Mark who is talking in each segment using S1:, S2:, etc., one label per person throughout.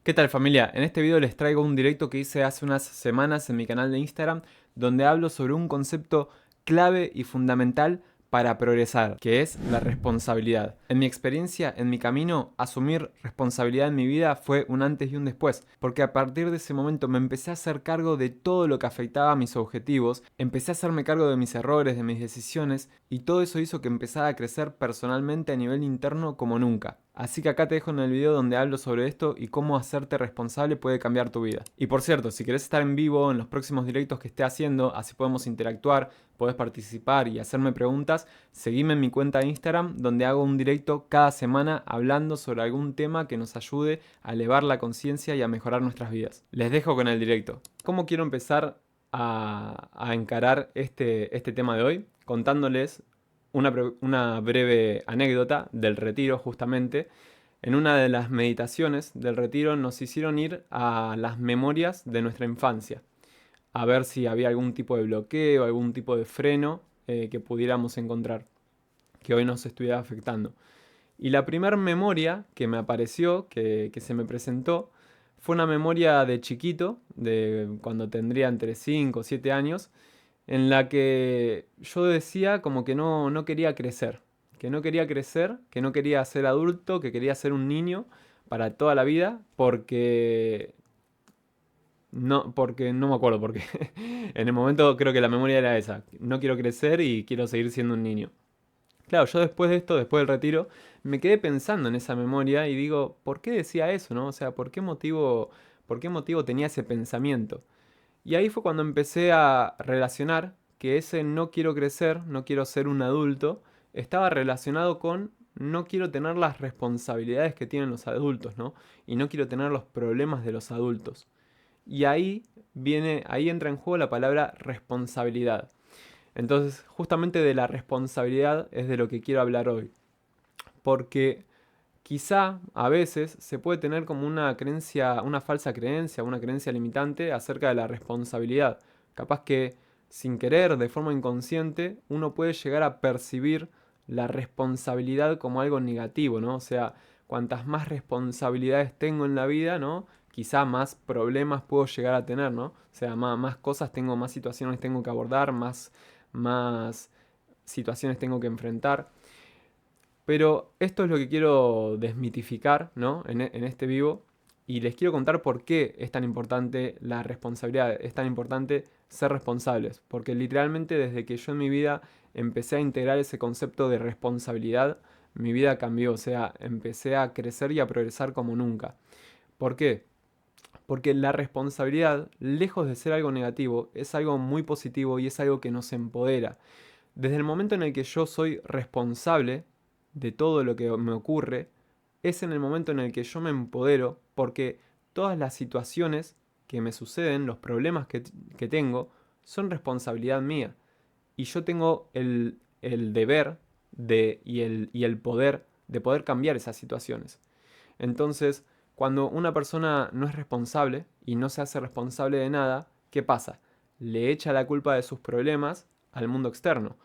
S1: ¿Qué tal, familia? En este video les traigo un directo que hice hace unas semanas en mi canal de Instagram, donde hablo sobre un concepto clave y fundamental para progresar, que es la responsabilidad. En mi experiencia, en mi camino, asumir responsabilidad en mi vida fue un antes y un después, porque a partir de ese momento me empecé a hacer cargo de todo lo que afectaba a mis objetivos, empecé a hacerme cargo de mis errores, de mis decisiones, y todo eso hizo que empezara a crecer personalmente a nivel interno como nunca. Así que acá te dejo en el video donde hablo sobre esto y cómo hacerte responsable puede cambiar tu vida. Y por cierto, si querés estar en vivo en los próximos directos que esté haciendo, así podemos interactuar, podés participar y hacerme preguntas, seguime en mi cuenta de Instagram donde hago un directo cada semana hablando sobre algún tema que nos ayude a elevar la conciencia y a mejorar nuestras vidas. Les dejo con el directo. ¿Cómo quiero empezar a encarar este tema de hoy? Contándoles una breve anécdota del retiro justamente. En una de las meditaciones del retiro nos hicieron ir a las memorias de nuestra infancia, a ver si había algún tipo de bloqueo, algún tipo de freno que pudiéramos encontrar, que hoy nos estuviera afectando. Y la primera memoria que me apareció, que se me presentó, fue una memoria de chiquito, de cuando tendría entre 5 o 7 años, en la que yo decía como que no quería crecer, que no quería crecer, que no quería ser adulto, que quería ser un niño para toda la vida, porque no me acuerdo por qué. En el momento creo que la memoria era esa, no quiero crecer y quiero seguir siendo un niño. Claro, yo después de esto, después del retiro, me quedé pensando en esa memoria y digo, ¿por qué decía eso, no? O sea, ¿por qué motivo tenía ese pensamiento? Y ahí fue cuando empecé a relacionar que ese no quiero crecer, no quiero ser un adulto, estaba relacionado con no quiero tener las responsabilidades que tienen los adultos, ¿no? Y no quiero tener los problemas de los adultos. Y ahí entra en juego la palabra responsabilidad. Entonces, justamente de la responsabilidad es de lo que quiero hablar hoy. Porque quizá a veces se puede tener como una creencia, una falsa creencia, una creencia limitante acerca de la responsabilidad. Capaz que sin querer, de forma inconsciente, uno puede llegar a percibir la responsabilidad como algo negativo, ¿no? O sea, cuantas más responsabilidades tengo en la vida, ¿no? Quizá más problemas puedo llegar a tener, ¿no? O sea, más cosas tengo, más situaciones tengo que abordar, más situaciones tengo que enfrentar. Pero esto es lo que quiero desmitificar, ¿no? En este vivo. Y les quiero contar por qué es tan importante la responsabilidad, es tan importante ser responsables. Porque literalmente desde que yo en mi vida empecé a integrar ese concepto de responsabilidad, mi vida cambió. O sea, empecé a crecer y a progresar como nunca. ¿Por qué? Porque la responsabilidad, lejos de ser algo negativo, es algo muy positivo y es algo que nos empodera. Desde el momento en el que yo soy responsable de todo lo que me ocurre, es en el momento en el que yo me empodero porque todas las situaciones que me suceden, los problemas que tengo, son responsabilidad mía. Y yo tengo el deber y el poder de poder cambiar esas situaciones. Entonces, cuando una persona no es responsable y no se hace responsable de nada, ¿qué pasa? Le echa la culpa de sus problemas al mundo externo,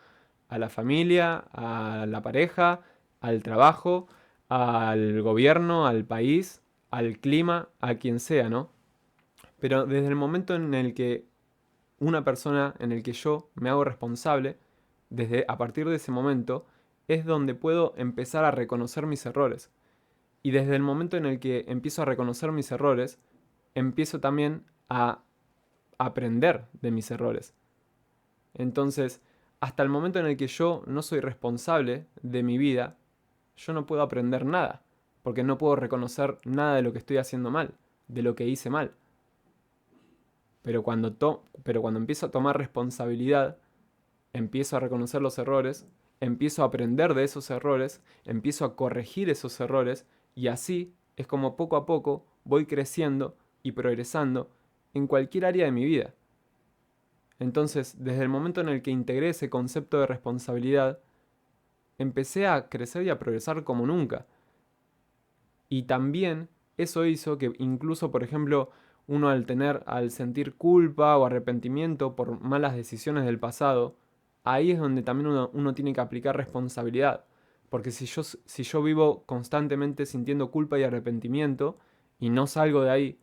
S1: a la familia, a la pareja, al trabajo, al gobierno, al país, al clima, a quien sea, ¿no? Pero desde el momento en el que una persona, en el que yo me hago responsable, desde a partir de ese momento, es donde puedo empezar a reconocer mis errores. Y desde el momento en el que empiezo a reconocer mis errores, empiezo también a aprender de mis errores. Entonces, hasta el momento en el que yo no soy responsable de mi vida, yo no puedo aprender nada, porque no puedo reconocer nada de lo que estoy haciendo mal, de lo que hice mal. Pero cuando empiezo a tomar responsabilidad, empiezo a reconocer los errores, empiezo a aprender de esos errores, empiezo a corregir esos errores, y así es como poco a poco voy creciendo y progresando en cualquier área de mi vida. Entonces, desde el momento en el que integré ese concepto de responsabilidad, empecé a crecer y a progresar como nunca. Y también eso hizo que incluso, por ejemplo, uno al sentir culpa o arrepentimiento por malas decisiones del pasado, ahí es donde también uno tiene que aplicar responsabilidad. Porque si yo vivo constantemente sintiendo culpa y arrepentimiento, y no salgo de ahí,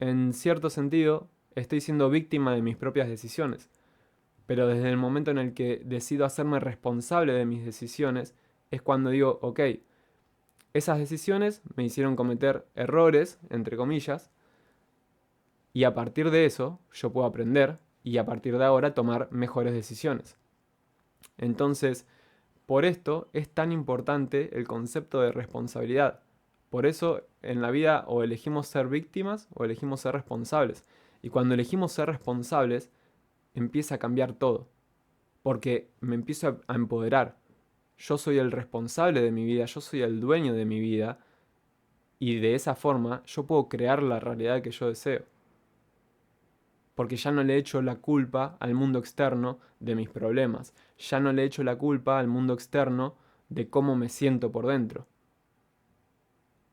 S1: en cierto sentido estoy siendo víctima de mis propias decisiones. Pero desde el momento en el que decido hacerme responsable de mis decisiones, es cuando digo, ok, esas decisiones me hicieron cometer errores, entre comillas, y a partir de eso yo puedo aprender y a partir de ahora tomar mejores decisiones. Entonces, por esto es tan importante el concepto de responsabilidad. Por eso en la vida o elegimos ser víctimas o elegimos ser responsables. Y cuando elegimos ser responsables, empieza a cambiar todo. Porque me empiezo a empoderar. Yo soy el responsable de mi vida, yo soy el dueño de mi vida. Y de esa forma yo puedo crear la realidad que yo deseo. Porque ya no le echo la culpa al mundo externo de mis problemas. Ya no le echo la culpa al mundo externo de cómo me siento por dentro.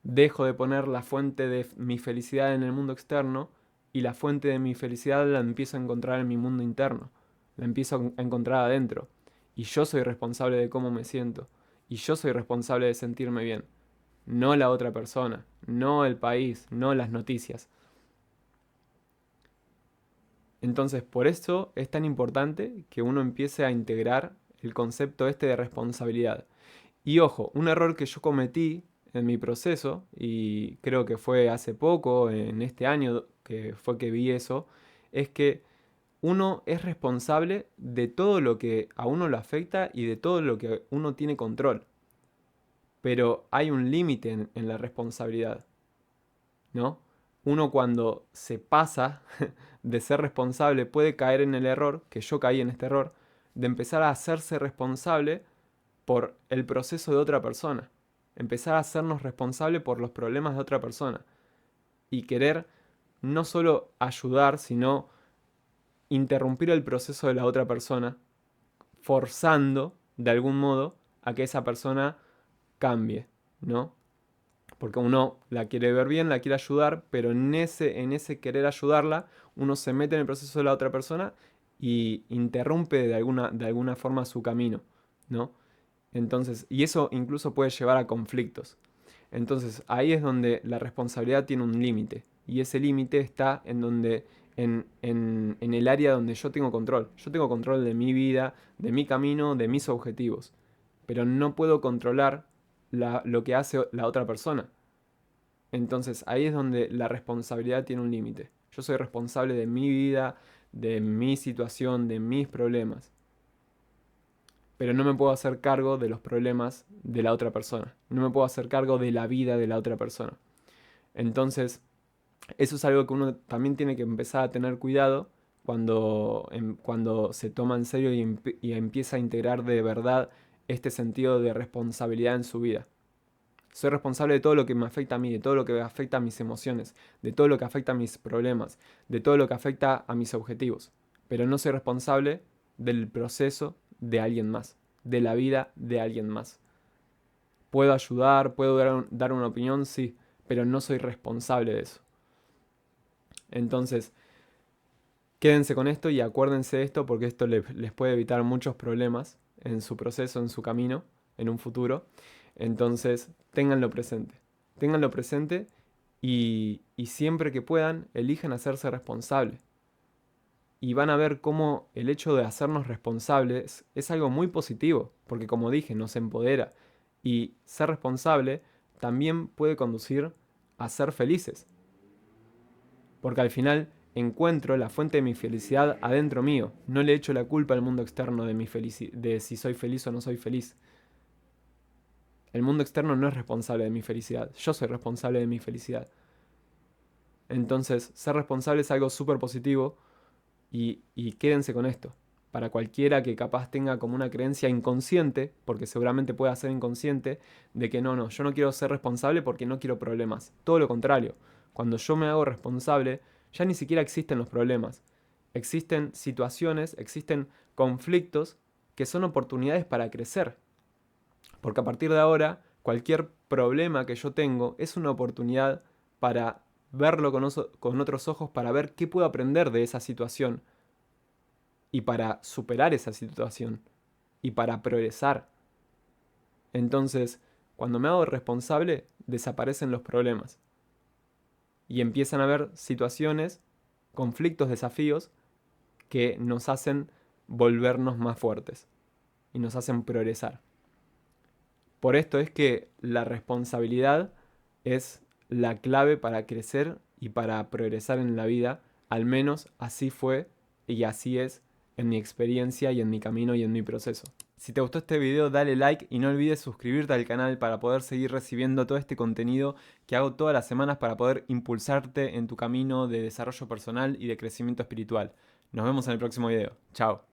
S1: Dejo de poner la fuente de mi felicidad en el mundo externo y la fuente de mi felicidad la empiezo a encontrar en mi mundo interno. La empiezo a encontrar adentro. Y yo soy responsable de cómo me siento. Y yo soy responsable de sentirme bien. No la otra persona, no el país, no las noticias. Entonces, por eso es tan importante que uno empiece a integrar el concepto este de responsabilidad. Y ojo, un error que yo cometí en mi proceso, y creo que fue hace poco, en este año que fue que vi eso, es que uno es responsable de todo lo que a uno lo afecta y de todo lo que uno tiene control. Pero hay un límite en la responsabilidad, ¿no? Uno cuando se pasa de ser responsable puede caer en el error, que yo caí en este error, de empezar a hacerse responsable por el proceso de otra persona. Empezar a hacernos responsable por los problemas de otra persona. Y querer no solo ayudar, sino interrumpir el proceso de la otra persona, forzando de algún modo a que esa persona cambie, ¿no? Porque uno la quiere ver bien, la quiere ayudar, pero en ese querer ayudarla, uno se mete en el proceso de la otra persona y interrumpe de alguna forma su camino, ¿no? Entonces, y eso incluso puede llevar a conflictos. Entonces, ahí es donde la responsabilidad tiene un límite. Y ese límite está en el área donde yo tengo control. Yo tengo control de mi vida, de mi camino, de mis objetivos. Pero no puedo controlar lo que hace la otra persona. Entonces, ahí es donde la responsabilidad tiene un límite. Yo soy responsable de mi vida, de mi situación, de mis problemas, pero no me puedo hacer cargo de los problemas de la otra persona. No me puedo hacer cargo de la vida de la otra persona. Entonces, eso es algo que uno también tiene que empezar a tener cuidado cuando se toma en serio y empieza a integrar de verdad este sentido de responsabilidad en su vida. Soy responsable de todo lo que me afecta a mí, de todo lo que afecta a mis emociones, de todo lo que afecta a mis problemas, de todo lo que afecta a mis objetivos. Pero no soy responsable del proceso de alguien más, de la vida de alguien más. Puedo ayudar, puedo dar una opinión, sí, pero no soy responsable de eso. Entonces, quédense con esto y acuérdense de esto porque esto les puede evitar muchos problemas en su proceso, en su camino, en un futuro. Entonces, ténganlo presente. Ténganlo presente y siempre que puedan, elijan hacerse responsable. Y van a ver cómo el hecho de hacernos responsables es algo muy positivo, porque como dije, nos empodera. Y ser responsable también puede conducir a ser felices, porque al final encuentro la fuente de mi felicidad adentro mío. No le echo la culpa al mundo externo de si soy feliz o no soy feliz. El mundo externo no es responsable de mi felicidad. Yo soy responsable de mi felicidad. Entonces, ser responsable es algo súper positivo y quédense con esto. Para cualquiera que capaz tenga como una creencia inconsciente, porque seguramente pueda ser inconsciente, de que no, yo no quiero ser responsable porque no quiero problemas. Todo lo contrario. Cuando yo me hago responsable, ya ni siquiera existen los problemas. Existen situaciones, existen conflictos que son oportunidades para crecer. Porque a partir de ahora, cualquier problema que yo tengo es una oportunidad para verlo con otros ojos, para ver qué puedo aprender de esa situación y para superar esa situación y para progresar. Entonces, cuando me hago responsable, desaparecen los problemas. y empiezan a haber situaciones, conflictos, desafíos que nos hacen volvernos más fuertes y nos hacen progresar. Por esto es que la responsabilidad es la clave para crecer y para progresar en la vida. Al menos así fue y así es en mi experiencia y en mi camino y en mi proceso. Si te gustó este video, dale like y no olvides suscribirte al canal para poder seguir recibiendo todo este contenido que hago todas las semanas para poder impulsarte en tu camino de desarrollo personal y de crecimiento espiritual. Nos vemos en el próximo video. Chao.